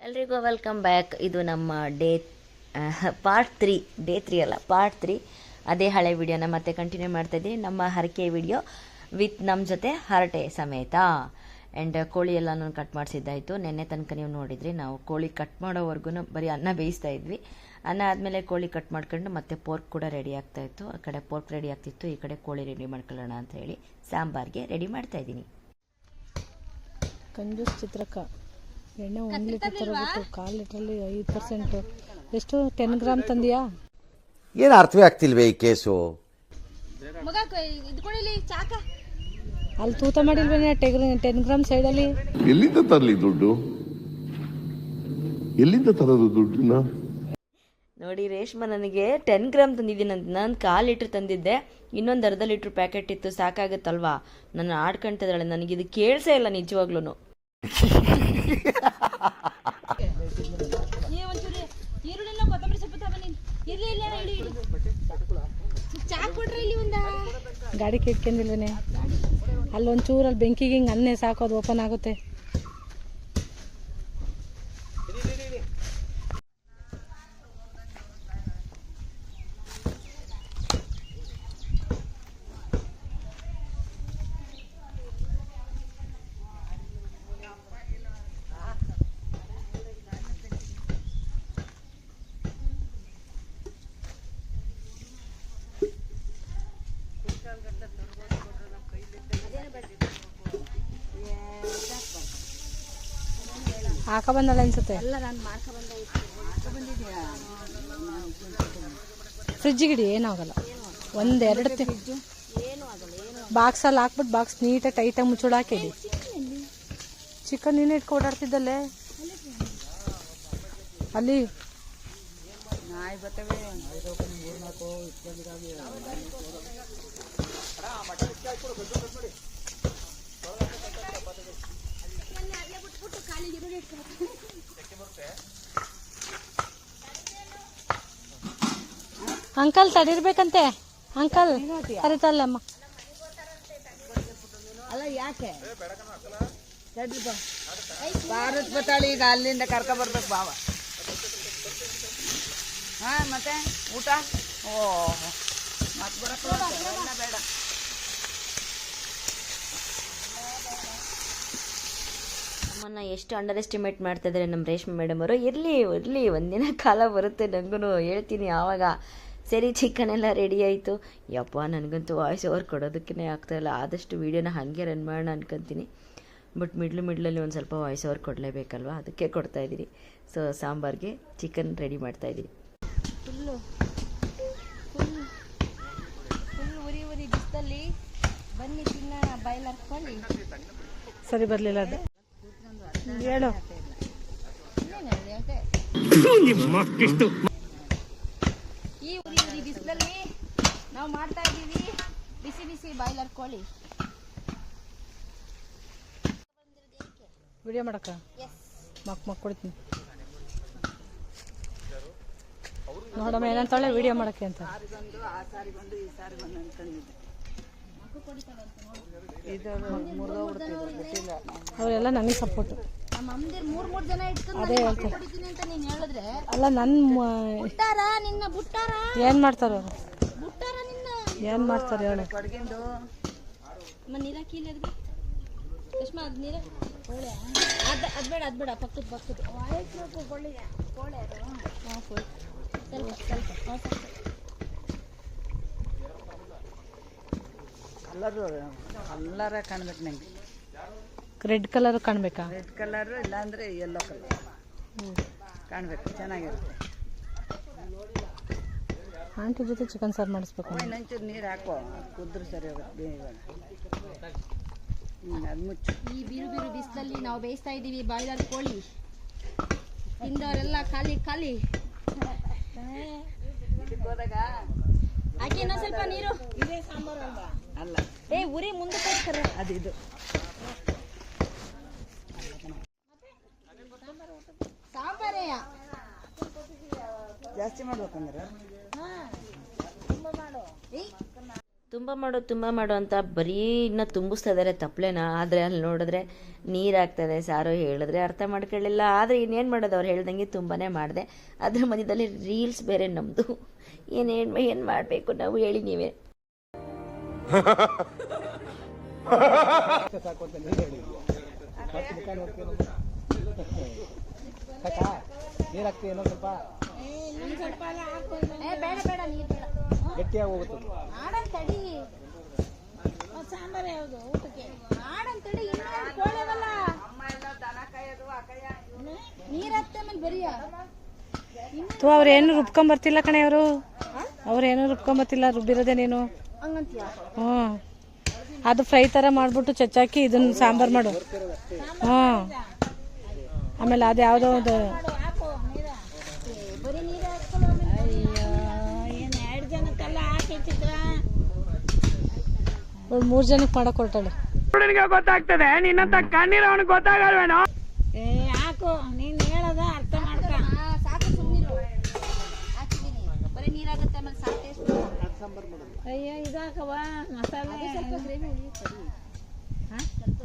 ಎಲ್ರಿಗೂ welcome back. ಇದು ನಮ್ಮ ಪಾರ್ಟ್ 3, ಡೇ 3 ಅಲ್ಲ, ಪಾರ್ಟ್ 3. ಅದೇ ಹಳೆ ವಿಡಿಯೋನ ಮತ್ತೆ ಕಂಟಿನ್ಯೂ ಮಾಡ್ತಾಯಿದ್ದೀನಿ. ನಮ್ಮ ಹರಕೆ ವಿಡಿಯೋ ವಿತ್ ನಮ್ಮ ಜೊತೆ ಹರಟೆ ಸಮೇತ. ಆ್ಯಂಡ್ ಕೋಳಿ ಎಲ್ಲ ನಾನು ಕಟ್ ಮಾಡಿಸಿದ್ದಾಯಿತು. ನೆನ್ನೆ ತನಕ ನೀವು ನೋಡಿದ್ರಿ, ನಾವು ಕೋಳಿ ಕಟ್ ಮಾಡೋವರೆಗೂ ಬರೀ ಅನ್ನ ಬೇಯಿಸ್ತಾ ಇದ್ವಿ. ಅನ್ನ ಆದಮೇಲೆ ಕೋಳಿ ಕಟ್ ಮಾಡ್ಕೊಂಡು ಮತ್ತೆ ಪೋರ್ಕ್ ಕೂಡ ರೆಡಿ ಆಗ್ತಾಯಿತ್ತು. ಆ ಕಡೆ ಪೋರ್ಕ್ ರೆಡಿ ಆಗ್ತಿತ್ತು, ಈ ಕಡೆ ಕೋಳಿ ರೆಡಿ ಮಾಡ್ಕೊಳ್ಳೋಣ ಅಂತ ಹೇಳಿ ಸಾಂಬಾರಿಗೆ ರೆಡಿ ಮಾಡ್ತಾಯಿದ್ದೀನಿ. ಕಂಜೂಸ್ ಚಿತ್ರಕ ಎಣ್ಣೆ 1 ಲೀಟರ್ ತರಬೇಕು. 1/4 ಲೀಟ್ರಲ್ಲಿ 5%. ಎಷ್ಟು 10 ಗ್ರಾಮ್ ತಂದಿಯಾ? ಏನು ಅರ್ಥವೇ ಆಗ್ತಿಲ್ವೇ ಈ ಕೇಸು? ಅಲ್ಲಿ ತೂತ ಮಾಡಿಲ್ವೇನೆ 10 ಗ್ರಾಮ್ ಸೈಡಲ್ಲಿ? ಎಲ್ಲಿಂದ ತರಲಿ ದುಡ್ಡು? ಎಲ್ಲಿಂದ ತರೋದು ದುಡ್ಡನ್ನ? ನೋಡಿ, ರೇಷ್ಮಾ ನನಗೆ 10 ಗ್ರಾಮ್ ತಂದಿದ್ದೀನಿ ಅಂತ. ನಾನು 1/4 ಲೀಟ್ರ್ ತಂದಿದ್ದೆ, ಇನ್ನೊಂದು ಅರ್ಧ ಲೀಟ್ರ್ ಪ್ಯಾಕೆಟ್ ಇತ್ತು, ಸಾಕಾಗುತ್ತಲ್ವಾ? ನಾನು ಆಡ್ಕೊಳ್ತಿದ್ದಾಳೆ, ನನಗಿದು ಕೇಳಿಸೇ ಇಲ್ಲ ನಿಜವಾಗ್ಲೂ. ಗಾಡಿ ಕೆಟ್ಕೊಂಡಿಲ್ವೇನೆ? ಅಲ್ಲೊಂಚೂರಲ್ಲಿ ಬೆಂಕಿಗೆ ಹಿಂಗೆ ಅನ್ನೇ ಸಾಕು, ಅದು ಓಪನ್ ಆಗುತ್ತೆ. ಹಾಕ ಬಂದಲ್ಲ ಅನ್ಸುತ್ತೆ. ಫ್ರಿಜ್ಜಿಗಿಡಿ, ಏನಾಗಲ್ಲ. 1-2 ಬಾಕ್ಸಲ್ಲಿ ಹಾಕ್ಬಿಟ್ಟು ಬಾಕ್ಸ್ ನೀಟಾಗಿ ಟೈಟಾಗಿ ಮುಚ್ಚೋಡು ಹಾಕಿಡಿ. ಚಿಕನ್ ನೀನು ಇಟ್ಕೊ ಓಡಾಡ್ತಿದ್ದಲ್ಲೇ ಅಲ್ಲಿ. ಅಂಕಲ್ ತಡಿರ್ಬೇಕಂತೆ. ಅಂಕಲ್ ಕರಿತಲ್ಲ ಅಮ್ಮ. ಅಲ್ಲ ಯಾಕೆ ಭಾರತ್ ಬತ್ತಾಳಿ ಈಗ ಅಲ್ಲಿಂದ ಕರ್ಕ ಬರ್ಬೇಕು ಬಾವ. ಹಾ ಮತ್ತೆ ಊಟ ಮತ್ತೆ ಬರಲ್ಲ ಬೇಡ. ನಮ್ಮನ್ನು ಎಷ್ಟು ಅಂಡರ್ ಎಸ್ಟಿಮೇಟ್ ಮಾಡ್ತಾ ಇದ್ದಾರೆ ನಮ್ಮ ರೇಷ್ಮೆ ಮೇಡಮ್ ಅವರು. ಇರಲಿ ಒಂದಿನ ಕಾಲ ಬರುತ್ತೆ, ನನಗೂ ಹೇಳ್ತೀನಿ ಆವಾಗ. ಸರಿ, ಚಿಕನ್ ಎಲ್ಲ ರೆಡಿ ಆಯಿತು. ಯಪ್ಪ, ನನಗಂತೂ ವಾಯ್ಸ್ ಓವರ್ ಕೊಡೋದಕ್ಕೇ ಆಗ್ತಾಯಿಲ್ಲ. ಆದಷ್ಟು ವೀಡಿಯೋನ ಹಾಗೆ ರನ್ ಮಾಡೋಣ ಅನ್ಕೊತೀನಿ. ಬಟ್ ಮಿಡ್ಲಲ್ಲಿ ಒಂದು ಸ್ವಲ್ಪ ವಾಯ್ಸ್ ಓವರ್ ಕೊಡಲೇಬೇಕಲ್ವ, ಅದಕ್ಕೆ ಕೊಡ್ತಾಯಿದ್ದೀನಿ. ಸೊ ಸಾಂಬಾರಿಗೆ ಚಿಕನ್ ರೆಡಿ ಮಾಡ್ತಾಯಿದ್ದೀನಿ. ಫುಲ್ಲು ಉರಿ ಬಿಸಿಲಲ್ಲಿ ಬನ್ನಿ ತಿನ್ನೋಣ ಬಾಯ್ಲರ್ ಕೋಳಿ. ಸರಿ ಬರಲಿಲ್ಲ ಅದು ಹೇಳು. ಈ ಉರಿ ಬಿಸಿಲಲ್ಲಿ ನಾವು ಮಾಡ್ತಾ ಇದ್ದೀವಿ ಬಿಸಿ ಬಾಯ್ಲರ್ ಕೋಳಿ. ವಿಡಿಯೋ ಮಾಡಕ್ಕ ಮಕ್ ಕೊಡ್ತೀನಿ ನೋಡಮ್ಮ ಏನಂತಾಳೆ ವಿಡಿಯೋ ಮಾಡಕ್ಕೆ ಅಂತ. ಅವರೆಲ್ಲ ನನಗೆ ಸಪೋರ್ಟ್. ಅದೇ ಹೇಳ್ತಾರೆ. ಅಲ್ಲ ಏನು ಮಾಡ್ತಾರೆ ಅವರು? ಏನು ಮಾಡ್ತಾರೆ ಹೇಳು? ಅದ್ಬೇಡ ಪಕ್ಕದ ಕಲ್ಲರ ಕಾಣ್ಬೇಕು ನಂಗೆ. ರೆಡ್ ಕಲರ್ ಕಾಣ್ಬೇಕಾ? ರೆಡ್ ಕಲರ್ ಇಲ್ಲಾಂದ್ರೆ ಯೆಲ್ಲೋ ಕಲರ್ ಕಾಣ್ಬೇಕು, ಚೆನ್ನಾಗಿರುತ್ತೆ. ಆಂಟಿ ಜೊತೆ ಚಿಕನ್ ಸಾರು ಮಾಡಿಸ್ಬೇಕು. ಇನ್ನೊಂಚೂರು ನೀರು ಹಾಕೋ, ಕುದ್ರೆ ಸರಿ ಹೋಗುತ್ತೆ. ಅದು ಮುಚ್ಚು. ಈ ಬಿರು ಬಿಸಿಲಲ್ಲಿ ನಾವು ಬೇಯಿಸ್ತಾ ಇದ್ದೀವಿ ಬಾಯ್ಲರ್ ಕೋಳಿ. ತಿಂದವರೆಲ್ಲ ಖಾಲಿ. ಹೋದಾಗ ಹಾಕಿ ಇನ್ನೊಂದು ಸ್ವಲ್ಪ ನೀರು. ಇದೇ ಸಾಂಬಾರು ಅಲ್ವಾ? ಅಲ್ಲ, ಉರಿ ಮುಂದಕ್ಕೆ ಅದು ಇದು ಸಾಂಬಾರೇ ಜಾಸ್ತಿ ಮಾಡ್ಬೇಕಂದ್ರೆ ತುಂಬ ಮಾಡು ಅಂತ ಬರೀ ಇನ್ನು ತುಂಬಿಸ್ತಾ ಇದ್ದಾರೆ ತಪ್ಪಲೆನ. ಆದರೆ ಅಲ್ಲಿ ನೋಡಿದ್ರೆ ನೀರಾಗ್ತದೆ. ಸಾರು ಹೇಳಿದ್ರೆ ಅರ್ಥ ಮಾಡ್ಕೊಳ್ಳಿಲ್ಲ. ಆದರೆ ಇನ್ನೇನು ಮಾಡೋದು, ಅವ್ರು ಹೇಳ್ದಂಗೆ ತುಂಬಾ ಮಾಡಿದೆ. ಅದ್ರ ಮಧ್ಯದಲ್ಲಿ ರೀಲ್ಸ್ ಬೇರೆ ನಮ್ಮದು. ಏನು ಮಾಡಬೇಕು ನಾವು ಹೇಳಿ ನೀವೇ. ಬೇಡ ನೀರು ಬೇಡ. ಆಡಂತಡಿ ಸಾಂಬಾರು ಯಾವುದು ಊಟಕ್ಕೆ ಆಡಂತಡಿ. ಕೋಳೆವಲ್ಲ ನೀರ್ ಹತ್ತೆ ಮೇಲೆ ಬರೀ ಅವ್ರೇನು ರುಬ್ಕೊಂಬರ್ತಿಲ್ಲ ಕಣೆ. ಅವ್ರೇನು ರುಬ್ಕೊಂಬರ್ತಿಲ್ಲ. ರುಬ್ಬಿರೋದೇ ನೀನು. ಹಂಗಂತೀಯ? ಹ್ಞೂ, ಅದು ಫ್ರೈ ಥರ ಮಾಡ್ಬಿಟ್ಟು ಚಚ್ಚಾಕಿ ಇದನ್ನ ಸಾಂಬಾರು ಮಾಡು. ಹ್ಞೂ, ಆಮೇಲೆ ಅದು ಯಾವುದೋ ಒಂದು ಬರೀ ನೀರು ಹಾಕ್ಕೊಳ್ಳೋ. ಏನು 2 ಜನಕ್ಕೆಲ್ಲ ಹಾಕಿಟ್ಟಿದ್ರ ಒಂದು 3 ಜನಕ್ಕೆ ಮಾಡಕ್ ಹೊರಟಾಳೆ. ಗೊತ್ತಾಗ್ತದೆ ನಿನ್ನಂತ ಕಣ್ಣೀರು ಅವನಿಗೆ ಗೊತ್ತಾಗಲ್ವೇನೋ. ಹಾಕು, ನೀನ್ ಹೇಳೋದ ಅರ್ಥ ಮಾಡ್ಕ. ಸಾಕು, ಸುಮ್ಮನಿರು. ಹಾಕಿದ್ದೀನಿ, ಬರೀ ನೀರಾಗುತ್ತೆ. ಆಮೇಲೆ ಸಾಕು. ಅಯ್ಯೋ ಇದಾಕವ ಮಸಾಲೆ. ಸ್ವಲ್ಪ ಗ್ರೇವಿ ಉಳಿಯುತ್ತದೆ. ಸ್ವಲ್ಪ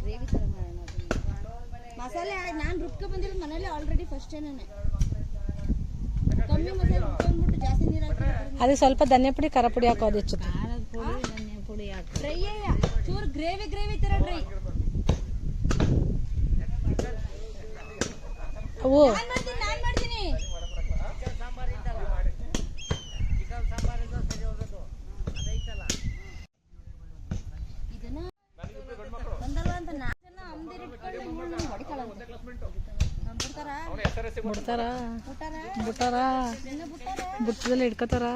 ಗ್ರೇವಿ ಥರ ಮಾಡೋಣ. ಮಸಾಲೆ ನಾನು ರುಬ್ಕೊ ಬಂದಿರೋದು ಮನೇಲಿ ಆಲ್ರೆಡಿ ಫಸ್ಟ್ ಏನೇ. ಕಮ್ಮಿ ಮಸಾಲೆ ರುಬ್ಕೊಂಡ್ಬಿಟ್ಟು ಜಾಸ್ತಿ ನೀರು ಹಾಕಿ ಅದಕ್ಕೆ ಸ್ವಲ್ಪ ಧನಿಯಾ ಪುಡಿ, ಖಾರ ಪುಡಿ ಹಾಕೋ. ಅದು ಹೆಚ್ಚುತ್ತೆ. ಧನಿಯಾ ಪುಡಿ ಹಾಕಿ ಡ್ರೈ ಚೂರು ಗ್ರೇವಿ ಥರ ಡ್ರೈ. ಅವು ನಾನು ಮಾಡ್ತೀನಿ. ಇದನ್ನ ಬಂದಲ್ಲ ಅಂತ ನಾನು ಅಂದಿರಿಟ್ಕೊಂಡು ಬಿಡ್ತಾರ ಬುಟ್ಟದಲ್ಲಿ ಇಟ್ಕೋತಾರ.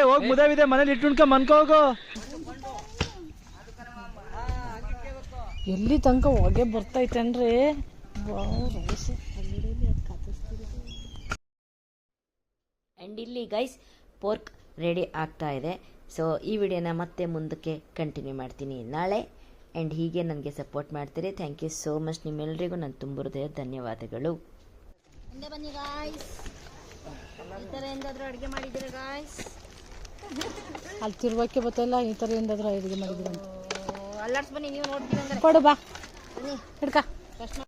ಹೋಗಿ ಮುದವಿದೆ ಮನೇಲಿ ಇಟ್ಟುಣ್ಕ ಮನ್ಕೋಗು. ಎಲ್ಲಿ ತನಕ ಹೊಗೆ ಬರ್ತೈತೇನ್ರಿ. ಆ್ಯಂಡ್ ಇಲ್ಲಿ ಗೈಸ್ ಪೋರ್ಕ್ ರೆಡಿ ಆಗ್ತಾ ಇದೆ. ಸೊ ಈ ವಿಡಿಯೋನ ಮತ್ತೆ ಮುಂದಕ್ಕೆ ಕಂಟಿನ್ಯೂ ಮಾಡ್ತೀನಿ ನಾಳೆ. ಆ್ಯಂಡ್ ಹೀಗೆ ನನಗೆ ಸಪೋರ್ಟ್ ಮಾಡ್ತೀರಿ. Thank you so much. ನಿಮ್ಮೆಲ್ಲರಿಗೂ ನಾನು ತುಂಬ ಹೃದಯ ಧನ್ಯವಾದಗಳು. ಹಿಂದೆ ಬನ್ನಿ ಗಾಯ್ಸ್. ಈ ಥರ ಎಂದಾದ್ರೂ ಅಡುಗೆ ಮಾಡಿದ್ದೀರಾ ಗಾಯ್ಸ್? ಅಲ್ಲಿ ತಿರುವಕ್ಕೆ ಗೊತ್ತಿಲ್ಲ. ಈ ಥರ ಎಂದಾದ್ರೂ ಅಡುಗೆ ಮಾಡಿದ್ದೀರ ಅಲ್ಲಾಡ್ಸ್ ಬನ್ನಿ, ನೀವು ನೋಡ್ತೀವಿ ಅಂದ್ರೆ. ಕೊಡು ಬಾ, ಬನ್ನಿ ಹಿಡ್ಕ.